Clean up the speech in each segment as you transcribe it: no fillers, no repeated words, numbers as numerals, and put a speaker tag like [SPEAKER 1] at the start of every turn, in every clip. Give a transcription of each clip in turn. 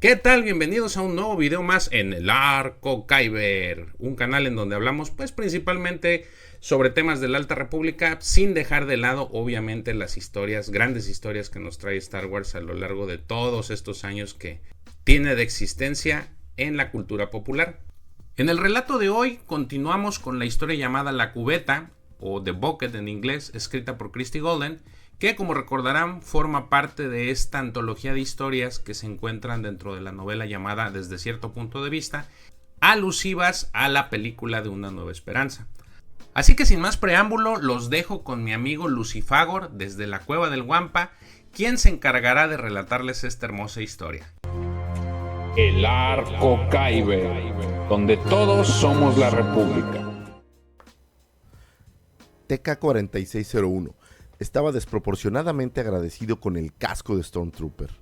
[SPEAKER 1] ¿Qué tal? Bienvenidos a un nuevo video más en el Arco Kyber, un canal en donde hablamos pues principalmente sobre temas de la Alta República, sin dejar de lado obviamente las historias, grandes historias que nos trae Star Wars a lo largo de todos estos años que tiene de existencia en la cultura popular. En el relato de hoy continuamos con la historia llamada La Cubeta, o The Bucket en inglés, escrita por Christie Golden, que como recordarán forma parte de esta antología de historias que se encuentran dentro de la novela llamada Desde cierto punto de vista, alusivas a la película de Una Nueva Esperanza. Así que sin más preámbulo, los dejo con mi amigo Lucifagor desde la Cueva del Wampa, quien se encargará de relatarles esta hermosa historia.
[SPEAKER 2] El Arco Kyber, donde todos somos la República.
[SPEAKER 3] TK-4601 estaba desproporcionadamente agradecido con el casco de Stormtrooper.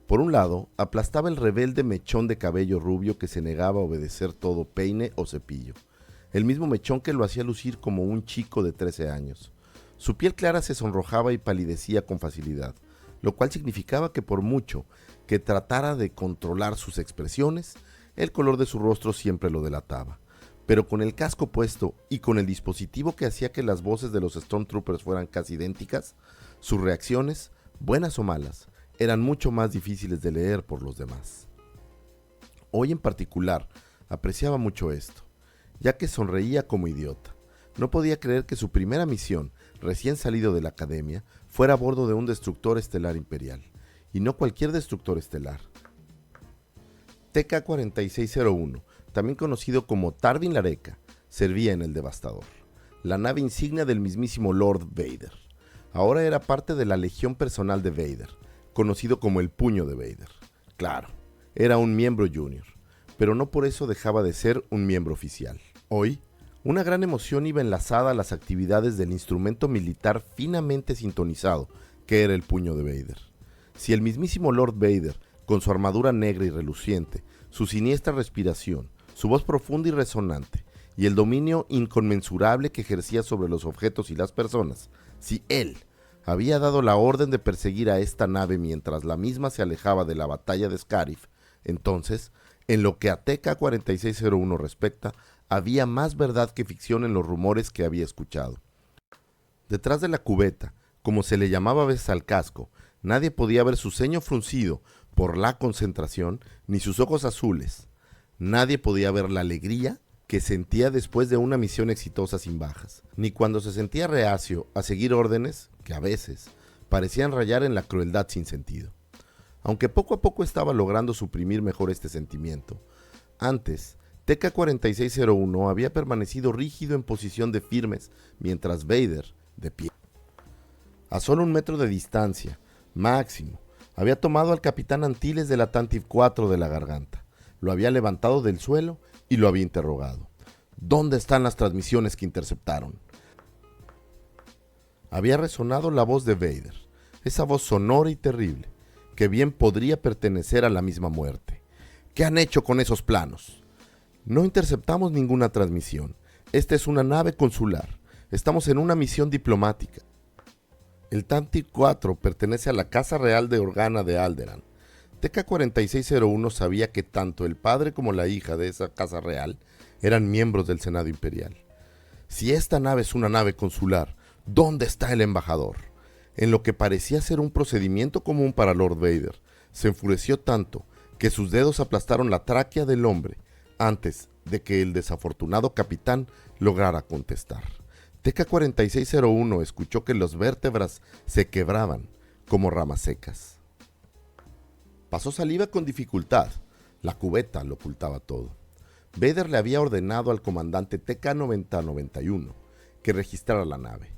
[SPEAKER 3] Por un lado, aplastaba el rebelde mechón de cabello rubio que se negaba a obedecer todo peine o cepillo, el mismo mechón que lo hacía lucir como un chico de 13 años. Su piel clara se sonrojaba y palidecía con facilidad, lo cual significaba que por mucho que tratara de controlar sus expresiones, el color de su rostro siempre lo delataba. Pero con el casco puesto y con el dispositivo que hacía que las voces de los Stormtroopers fueran casi idénticas, sus reacciones, buenas o malas, eran mucho más difíciles de leer por los demás. Hoy en particular, apreciaba mucho esto, ya que sonreía como idiota. No podía creer que su primera misión, recién salido de la academia, fuera a bordo de un destructor estelar imperial, y no cualquier destructor estelar. TK-4601, también conocido como Tarvin Lareca, servía en el Devastador, la nave insignia del mismísimo Lord Vader. Ahora era parte de la legión personal de Vader, conocido como el Puño de Vader. Claro, era un miembro junior, pero no por eso dejaba de ser un miembro oficial. Hoy, una gran emoción iba enlazada a las actividades del instrumento militar finamente sintonizado, que era el Puño de Vader. Si el mismísimo Lord Vader, con su armadura negra y reluciente, su siniestra respiración, su voz profunda y resonante, y el dominio inconmensurable que ejercía sobre los objetos y las personas, si él había dado la orden de perseguir a esta nave mientras la misma se alejaba de la batalla de Scarif, entonces, en lo que a TK-4601 respecta, había más verdad que ficción en los rumores que había escuchado. Detrás de la cubeta, como se le llamaba a veces al casco, nadie podía ver su ceño fruncido por la concentración, ni sus ojos azules. Nadie podía ver la alegría que sentía después de una misión exitosa sin bajas, ni cuando se sentía reacio a seguir órdenes que a veces parecían rayar en la crueldad sin sentido. Aunque poco a poco estaba logrando suprimir mejor este sentimiento, antes TK-4601 había permanecido rígido en posición de firmes, mientras Vader, de pie, a solo 1 metro de distancia, máximo, había tomado al capitán Antilles de la Tantive 4 de la garganta, lo había levantado del suelo y lo había interrogado. ¿Dónde están las transmisiones que interceptaron? Había resonado la voz de Vader, esa voz sonora y terrible, que bien podría pertenecer a la misma muerte. ¿Qué han hecho con esos planos? No interceptamos ninguna transmisión. Esta es una nave consular. Estamos en una misión diplomática. El Tantive 4 pertenece a la Casa Real de Organa de Alderaan. TK-4601 sabía que tanto el padre como la hija de esa Casa Real eran miembros del Senado Imperial. Si esta nave es una nave consular, ¿dónde está el embajador? En lo que parecía ser un procedimiento común para Lord Vader, se enfureció tanto que sus dedos aplastaron la tráquea del hombre antes de que el desafortunado capitán lograra contestar. TK-4601 escuchó que las vértebras se quebraban como ramas secas. Pasó saliva con dificultad. La cubeta lo ocultaba todo. Vader le había ordenado al comandante TK-9091 que registrara la nave.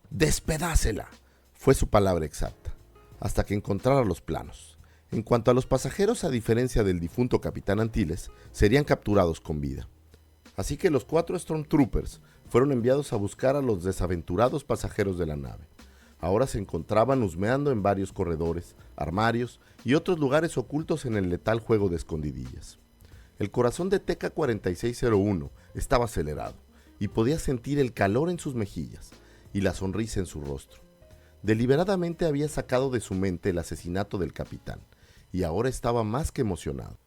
[SPEAKER 3] ¡Despedácela!, fue su palabra exacta, hasta que encontrara los planos. En cuanto a los pasajeros, a diferencia del difunto capitán Antilles, serían capturados con vida. Así que los 4 Stormtroopers fueron enviados a buscar a los desaventurados pasajeros de la nave. Ahora se encontraban husmeando en varios corredores, armarios y otros lugares ocultos en el letal juego de escondidillas. El corazón de TK-4601 estaba acelerado y podía sentir el calor en sus mejillas y la sonrisa en su rostro. Deliberadamente había sacado de su mente el asesinato del capitán y ahora estaba más que emocionado.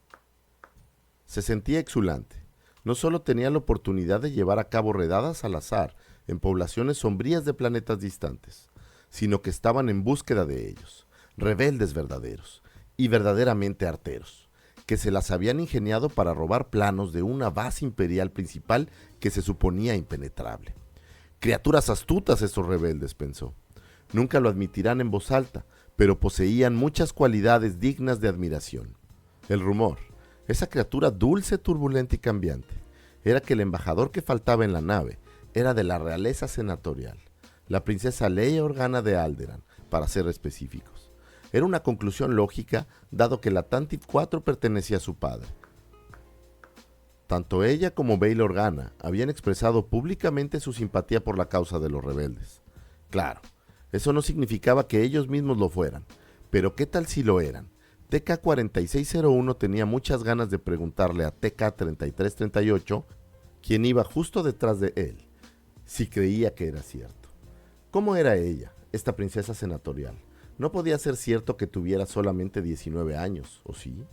[SPEAKER 3] Se sentía exulante. No solo tenía la oportunidad de llevar a cabo redadas al azar en poblaciones sombrías de planetas distantes, sino que estaban en búsqueda de ellos, rebeldes verdaderos y verdaderamente arteros, que se las habían ingeniado para robar planos de una base imperial principal que se suponía impenetrable. Criaturas astutas esos rebeldes, pensó. Nunca lo admitirán en voz alta, pero poseían muchas cualidades dignas de admiración. El rumor, esa criatura dulce, turbulenta y cambiante, era que el embajador que faltaba en la nave era de la realeza senatorial, la princesa Leia Organa de Alderaan, para ser específicos. Era una conclusión lógica, dado que la Tantive 4 pertenecía a su padre. Tanto ella como Bail Organa habían expresado públicamente su simpatía por la causa de los rebeldes. Claro, eso no significaba que ellos mismos lo fueran, pero ¿qué tal si lo eran? TK-4601 tenía muchas ganas de preguntarle a TK-3338, quien iba justo detrás de él, si creía que era cierto. ¿Cómo era ella, esta princesa senatorial? No podía ser cierto que tuviera solamente 19 años, ¿o sí?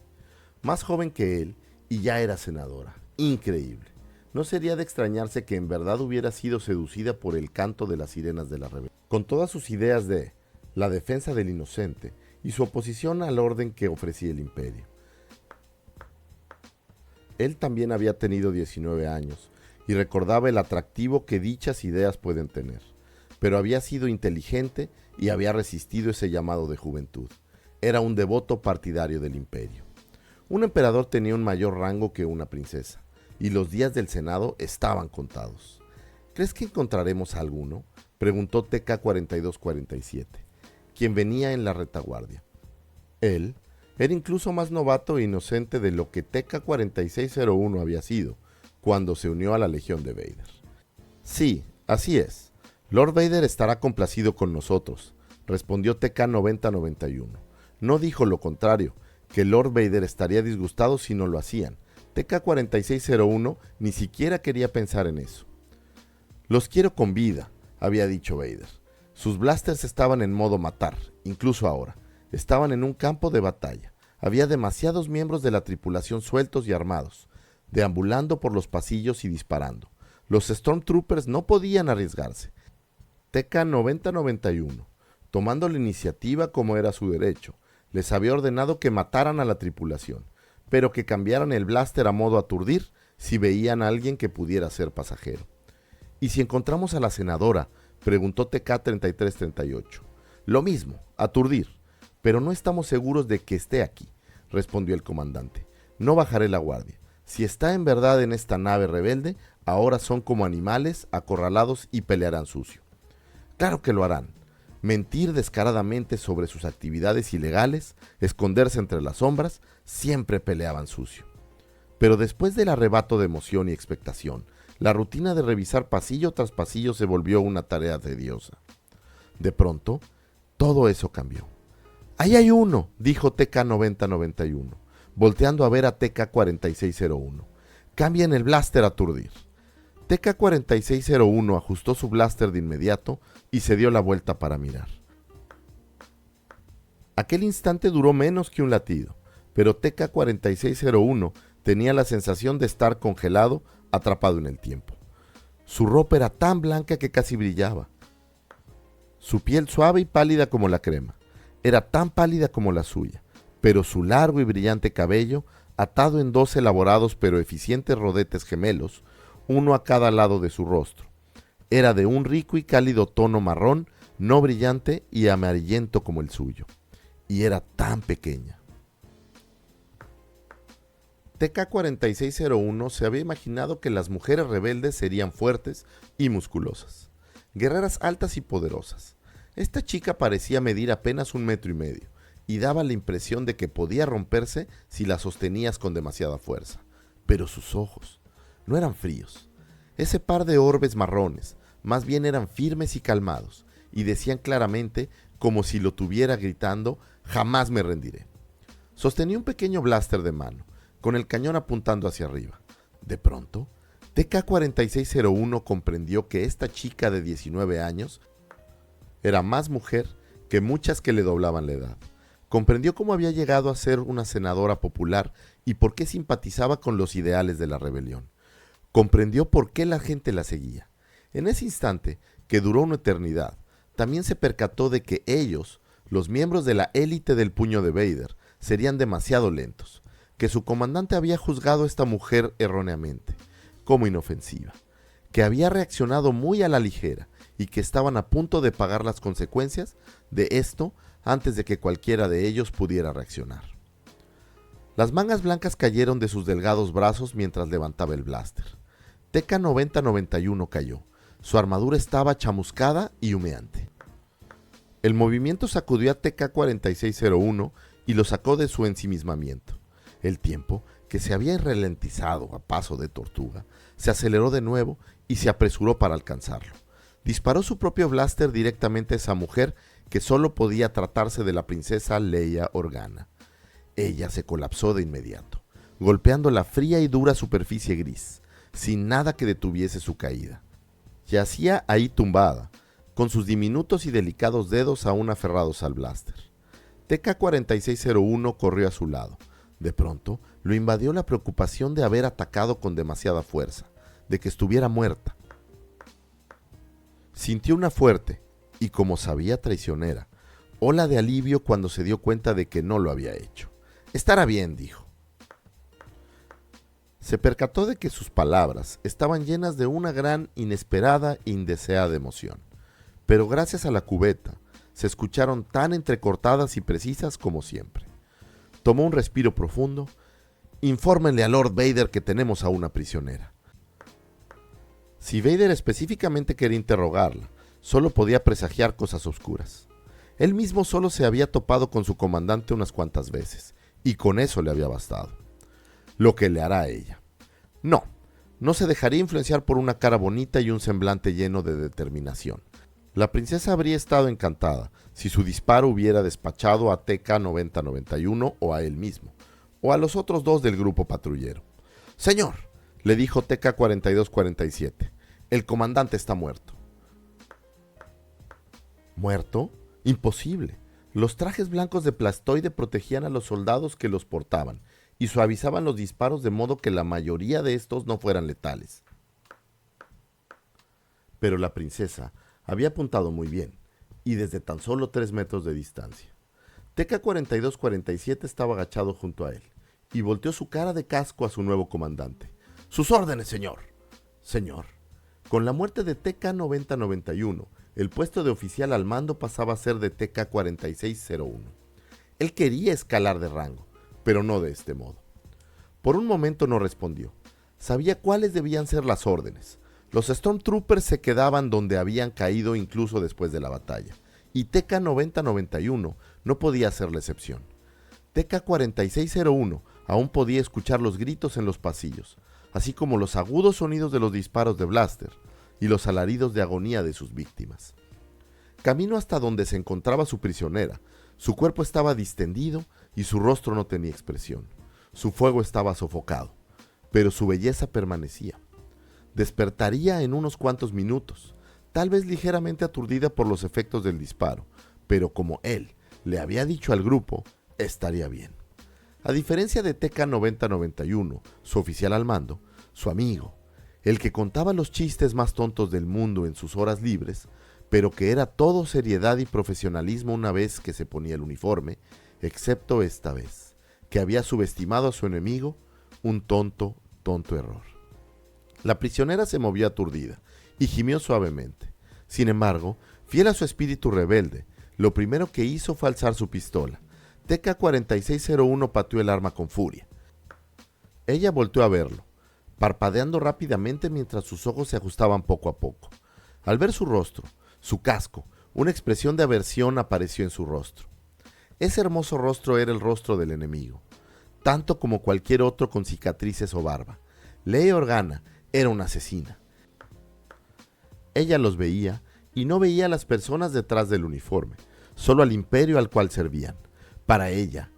[SPEAKER 3] Más joven que él y ya era senadora. Increíble. No sería de extrañarse que en verdad hubiera sido seducida por el canto de las sirenas de la rebelión. Con todas sus ideas de la defensa del inocente y su oposición al orden que ofrecía el imperio. Él también había tenido 19 años y recordaba el atractivo que dichas ideas pueden tener, pero había sido inteligente y había resistido ese llamado de juventud. Era un devoto partidario del imperio. Un emperador tenía un mayor rango que una princesa, y los días del Senado estaban contados. ¿Crees que encontraremos a alguno?, preguntó TK-4247, quien venía en la retaguardia. Él era incluso más novato e inocente de lo que TK-4601 había sido, cuando se unió a la Legión de Vader. Sí, así es. Lord Vader estará complacido con nosotros, respondió TK-9091. No dijo lo contrario, que Lord Vader estaría disgustado si no lo hacían. TK-4601 ni siquiera quería pensar en eso. Los quiero con vida, había dicho Vader. Sus blasters estaban en modo matar, incluso ahora. Estaban en un campo de batalla. Había demasiados miembros de la tripulación sueltos y armados, deambulando por los pasillos y disparando. Los Stormtroopers no podían arriesgarse. TK-9091, tomando la iniciativa como era su derecho, les había ordenado que mataran a la tripulación, pero que cambiaran el blaster a modo aturdir si veían a alguien que pudiera ser pasajero. ¿Y si encontramos a la senadora?, preguntó TK-3338. Lo mismo, aturdir, pero no estamos seguros de que esté aquí, respondió el comandante. No bajaré la guardia. Si está en verdad en esta nave rebelde, ahora son como animales acorralados y pelearán sucio. Claro que lo harán. Mentir descaradamente sobre sus actividades ilegales, esconderse entre las sombras, siempre peleaban sucio. Pero después del arrebato de emoción y expectación, la rutina de revisar pasillo tras pasillo se volvió una tarea tediosa. De pronto, todo eso cambió. ¡Ahí hay uno!, dijo TK-9091, volteando a ver a TK-4601. Cambien el blaster a aturdir. TK-4601 ajustó su blaster de inmediato y se dio la vuelta para mirar. Aquel instante duró menos que un latido, pero TK-4601 tenía la sensación de estar congelado, atrapado en el tiempo. Su ropa era tan blanca que casi brillaba. Su piel suave y pálida como la crema. Era tan pálida como la suya, pero su largo y brillante cabello, atado en 2 elaborados pero eficientes rodetes gemelos, uno a cada lado de su rostro, era de un rico y cálido tono marrón, no brillante y amarillento como el suyo, y era tan pequeña. TK-4601 se había imaginado que las mujeres rebeldes serían fuertes y musculosas, guerreras altas y poderosas. Esta chica parecía medir apenas 1,5 metros y daba la impresión de que podía romperse si la sostenías con demasiada fuerza. Pero sus ojos no eran fríos. Ese par de orbes marrones más bien eran firmes y calmados, y decían claramente, como si lo tuviera gritando: «Jamás me rendiré». Sostenía un pequeño blaster de mano, con el cañón apuntando hacia arriba. De pronto, TK-4601 comprendió que esta chica de 19 años era más mujer que muchas que le doblaban la edad. Comprendió cómo había llegado a ser una senadora popular y por qué simpatizaba con los ideales de la rebelión. Comprendió por qué la gente la seguía. En ese instante, que duró una eternidad, también se percató de que ellos, los miembros de la élite del puño de Vader, serían demasiado lentos, que su comandante había juzgado a esta mujer erróneamente, como inofensiva, que había reaccionado muy a la ligera y que estaban a punto de pagar las consecuencias de esto antes de que cualquiera de ellos pudiera reaccionar. Las mangas blancas cayeron de sus delgados brazos mientras levantaba el blaster. TK-9091 cayó. Su armadura estaba chamuscada y humeante. El movimiento sacudió a TK-4601 y lo sacó de su ensimismamiento. El tiempo, que se había ralentizado a paso de tortuga, se aceleró de nuevo y se apresuró para alcanzarlo. Disparó su propio blaster directamente a esa mujer que solo podía tratarse de la princesa Leia Organa. Ella se colapsó de inmediato, golpeando la fría y dura superficie gris, sin nada que detuviese su caída. Yacía ahí tumbada, con sus diminutos y delicados dedos aún aferrados al blaster. TK-4601 corrió a su lado. De pronto, lo invadió la preocupación de haber atacado con demasiada fuerza, de que estuviera muerta. Sintió una fuerte, y como sabía traicionera, ola de alivio cuando se dio cuenta de que no lo había hecho. Estará bien, dijo. Se percató de que sus palabras estaban llenas de una gran, inesperada e indeseada emoción, pero gracias a la cubeta, se escucharon tan entrecortadas y precisas como siempre. Tomó un respiro profundo. Infórmenle a Lord Vader que tenemos a una prisionera. Si Vader específicamente quería interrogarla, solo podía presagiar cosas oscuras. Él mismo solo se había topado con su comandante unas cuantas veces, y con eso le había bastado. Lo que le hará a ella. No se dejaría influenciar por una cara bonita y un semblante lleno de determinación. La princesa habría estado encantada si su disparo hubiera despachado a TK-9091 o a él mismo, o a los otros dos del grupo patrullero. «Señor», le dijo TK-4247, «el comandante está muerto». ¿Muerto? Imposible. Los trajes blancos de plastoide protegían a los soldados que los portaban y suavizaban los disparos de modo que la mayoría de estos no fueran letales. Pero la princesa había apuntado muy bien, y desde tan solo 3 metros de distancia. TK-4247 estaba agachado junto a él, y volteó su cara de casco a su nuevo comandante. «Sus órdenes, señor». «Señor». Con la muerte de TK-9091, el puesto de oficial al mando pasaba a ser de TK-4601. Él quería escalar de rango, pero no de este modo. Por un momento no respondió. Sabía cuáles debían ser las órdenes. Los Stormtroopers se quedaban donde habían caído incluso después de la batalla, y TK-9091 no podía ser la excepción. TK-4601 aún podía escuchar los gritos en los pasillos, así como los agudos sonidos de los disparos de blaster y los alaridos de agonía de sus víctimas. Camino hasta donde se encontraba su prisionera, su cuerpo estaba distendido y su rostro no tenía expresión. Su fuego estaba sofocado, pero su belleza permanecía. Despertaría en unos cuantos minutos, tal vez ligeramente aturdida por los efectos del disparo, pero como él le había dicho al grupo, estaría bien. A diferencia de TK-9091, su oficial al mando, su amigo, el que contaba los chistes más tontos del mundo en sus horas libres, pero que era todo seriedad y profesionalismo una vez que se ponía el uniforme, excepto esta vez, que había subestimado a su enemigo, un tonto error. La prisionera se movió aturdida y gimió suavemente. Sin embargo, fiel a su espíritu rebelde, lo primero que hizo fue alzar su pistola. TK-4601 pateó el arma con furia. Ella volteó a verlo, parpadeando rápidamente mientras sus ojos se ajustaban poco a poco. Al ver su rostro, su casco, una expresión de aversión apareció en su rostro. Ese hermoso rostro era el rostro del enemigo, tanto como cualquier otro con cicatrices o barba. Leia Organa era una asesina. Ella los veía y no veía a las personas detrás del uniforme, solo al imperio al cual servían. Para ella,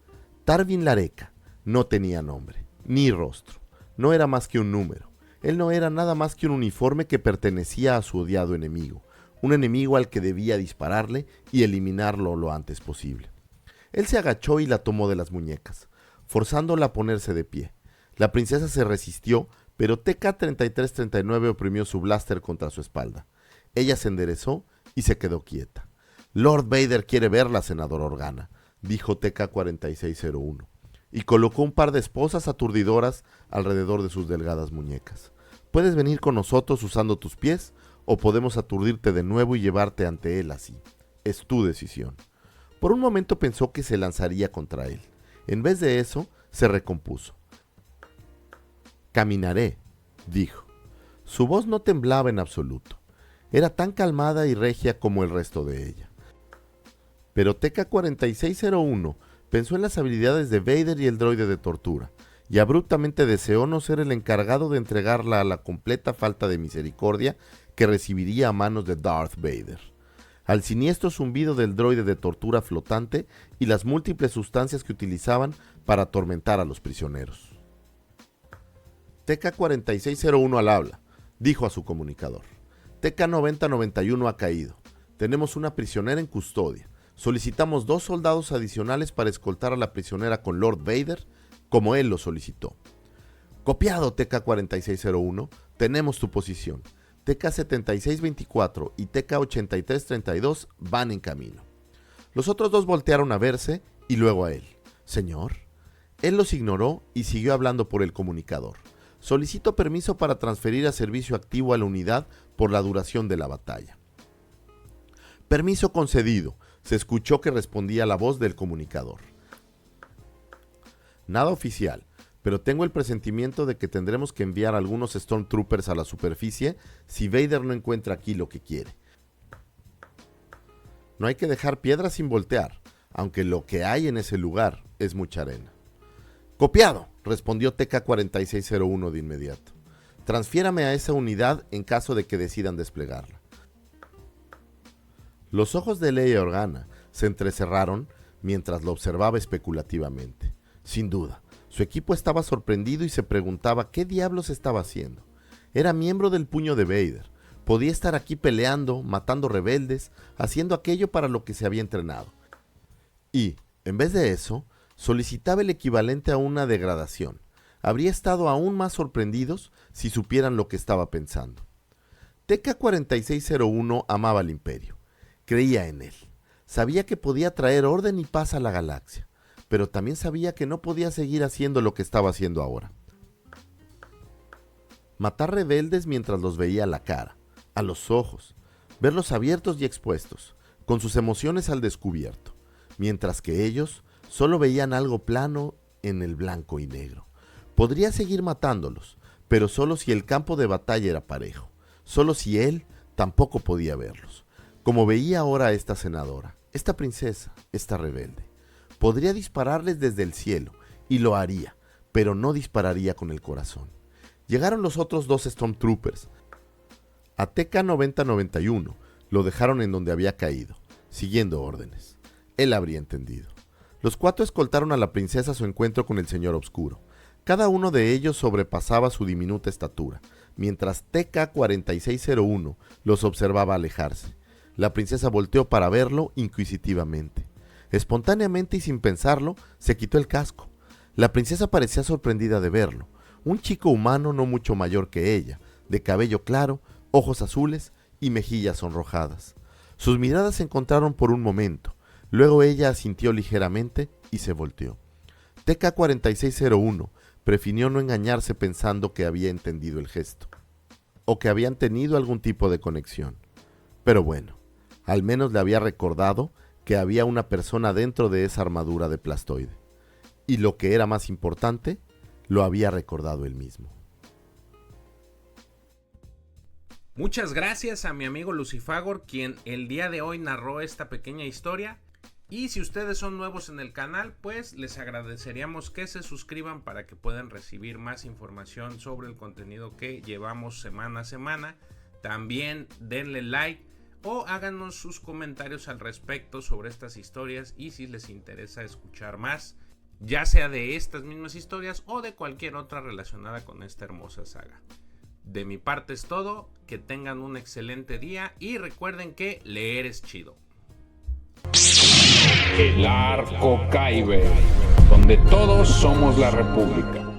[SPEAKER 3] Tarvin Lareka no tenía nombre, ni rostro. No era más que un número. Él no era nada más que un uniforme que pertenecía a su odiado enemigo, un enemigo al que debía dispararle y eliminarlo lo antes posible. Él se agachó y la tomó de las muñecas, forzándola a ponerse de pie. La princesa se resistió, pero TK-3339 oprimió su blaster contra su espalda. Ella se enderezó y se quedó quieta. Lord Vader quiere verla, senador Organa, dijo TK-4601, y colocó un par de esposas aturdidoras alrededor de sus delgadas muñecas. Puedes venir con nosotros usando tus pies, o podemos aturdirte de nuevo y llevarte ante él así. Es tu decisión. Por un momento pensó que se lanzaría contra él. En vez de eso, se recompuso. Caminaré, dijo. Su voz no temblaba en absoluto. Era tan calmada y regia como el resto de ella. Pero TK-4601 pensó en las habilidades de Vader y el droide de tortura, y abruptamente deseó no ser el encargado de entregarla a la completa falta de misericordia que recibiría a manos de Darth Vader. Al siniestro zumbido del droide de tortura flotante y las múltiples sustancias que utilizaban para atormentar a los prisioneros. TK-4601 al habla, dijo a su comunicador. TK-9091 ha caído. Tenemos una prisionera en custodia. Solicitamos 2 soldados adicionales para escoltar a la prisionera con Lord Vader, como él lo solicitó. Copiado, TK-4601, tenemos tu posición. TK-7624 y TK-8332 van en camino. Los otros 2 voltearon a verse y luego a él. Señor. Él los ignoró y siguió hablando por el comunicador. Solicito permiso para transferir a servicio activo a la unidad por la duración de la batalla. Permiso concedido, se escuchó que respondía la voz del comunicador. Nada oficial, pero tengo el presentimiento de que tendremos que enviar algunos Stormtroopers a la superficie si Vader no encuentra aquí lo que quiere. No hay que dejar piedras sin voltear, aunque lo que hay en ese lugar es mucha arena. Copiado, respondió TK-4601 de inmediato. Transfiérame a esa unidad en caso de que decidan desplegarla. Los ojos de Leia Organa se entrecerraron mientras lo observaba especulativamente. Sin duda, su equipo estaba sorprendido y se preguntaba qué diablos estaba haciendo. Era miembro del puño de Vader. Podía estar aquí peleando, matando rebeldes, haciendo aquello para lo que se había entrenado. Y, en vez de eso, solicitaba el equivalente a una degradación. Habría estado aún más sorprendidos si supieran lo que estaba pensando. TK-4601 amaba al Imperio. Creía en él. Sabía que podía traer orden y paz a la galaxia, pero también sabía que no podía seguir haciendo lo que estaba haciendo ahora. Matar rebeldes mientras los veía a la cara, a los ojos, verlos abiertos y expuestos, con sus emociones al descubierto, mientras que ellos solo veían algo plano en el blanco y negro. Podría seguir matándolos, pero solo si el campo de batalla era parejo, solo si él tampoco podía verlos. Como veía ahora a esta senadora, esta princesa, esta rebelde. Podría dispararles desde el cielo, y lo haría, pero no dispararía con el corazón. Llegaron los otros 2 Stormtroopers. A TK-9091 lo dejaron en donde había caído, siguiendo órdenes. Él habría entendido. Los 4 escoltaron a la princesa a su encuentro con el Señor Oscuro. Cada uno de ellos sobrepasaba su diminuta estatura, mientras TK-4601 los observaba alejarse. La princesa volteó para verlo inquisitivamente. Espontáneamente y sin pensarlo, se quitó el casco. La princesa parecía sorprendida de verlo. Un chico humano no mucho mayor que ella, de cabello claro, ojos azules y mejillas sonrojadas. Sus miradas se encontraron por un momento. Luego ella asintió ligeramente y se volteó. TK-4601 prefirió no engañarse pensando que había entendido el gesto, o que habían tenido algún tipo de conexión. Pero bueno, al menos le había recordado que había una persona dentro de esa armadura de plastoide. Y lo que era más importante, lo había recordado él mismo.
[SPEAKER 1] Muchas gracias a mi amigo Lucifagor, quien el día de hoy narró esta pequeña historia. Y si ustedes son nuevos en el canal, pues les agradeceríamos que se suscriban para que puedan recibir más información sobre el contenido que llevamos semana a semana. También denle like o háganos sus comentarios al respecto sobre estas historias y si les interesa escuchar más, ya sea de estas mismas historias o de cualquier otra relacionada con esta hermosa saga. De mi parte es todo, que tengan un excelente día y recuerden que leer es chido.
[SPEAKER 2] El Arco Kyber, donde todos somos la República.